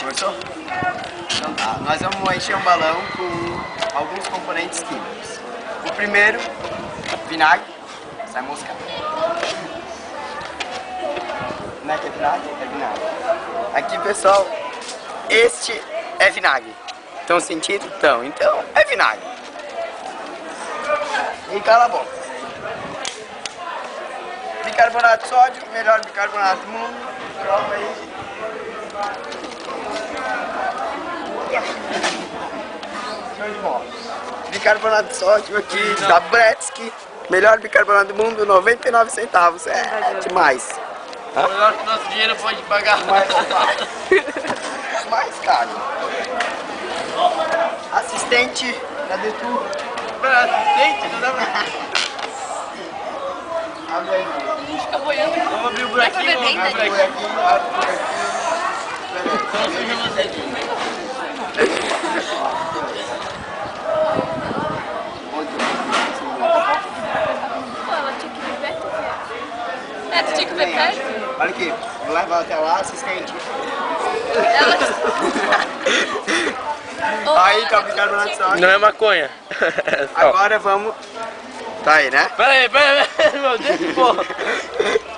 Começou? Então tá, nós vamos encher um balão com alguns componentes químicos. O primeiro, vinagre, sai mosca. Não é que é vinagre? É vinagre. Aqui, pessoal, este é vinagre. Estão sentindo? Então é vinagre. E cala a boca. Bicarbonato de sódio, melhor bicarbonato do mundo. Prova aí. Show de bola. Bicarbonato de sódio aqui da Bretsky. Melhor bicarbonato do mundo, 99 centavos. É demais. Melhor que nosso dinheiro pode pagar. Mais caro. Assistente, cadê tu? Assistente, não dá pra... Abre aí. Fica boiando. Vamos abrir o buraquinho, vamos abrir o buraquinho. Então suja você. Ela tinha que ver perto. É, tu tinha que ver perto? Olha aqui, vou levar até lá, assistente. Aí tá o bicarbonato de sódio. Não é maconha. Agora vamos... Tá aí, né? Pera aí, meu Deus, porra.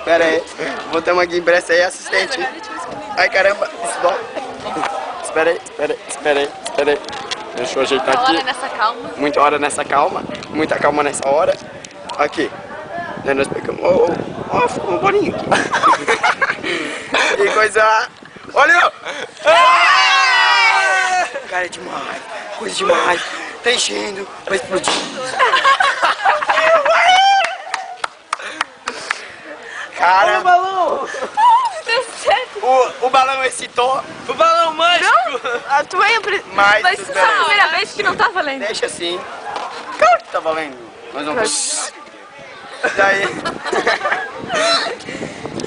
Pera aí, botamos aqui, empresta aí, assistente. Ai, caramba, isso dói. Espera aí. Deixa eu ajeitar Uma hora aqui. nessa calma. Muita hora nessa calma, muita calma nessa hora. Aqui. Daí nós pegamos... Ó, ficou um bolinho aqui. Que coisa... Olha! Cara, é demais. Coisa demais. Tá enchendo, vai explodir. Cara, O balão! Deu certo. o balão excitou, O balão mágico! A tua é mas Mas tudo foi a bem. primeira vez que não tá valendo. Deixa assim. Claro que tá valendo. Nós vamos... Daí...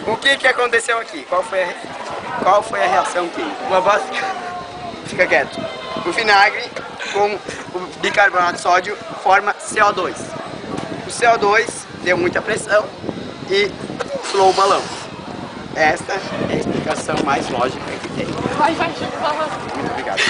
O que aconteceu aqui? Qual foi a reação química? Uma básica. Fica quieto. O vinagre com o bicarbonato de sódio forma CO2. O CO2 deu muita pressão e inflou o balão. Esta é a explicação mais lógica que tem. Vai, chupa. Muito obrigado.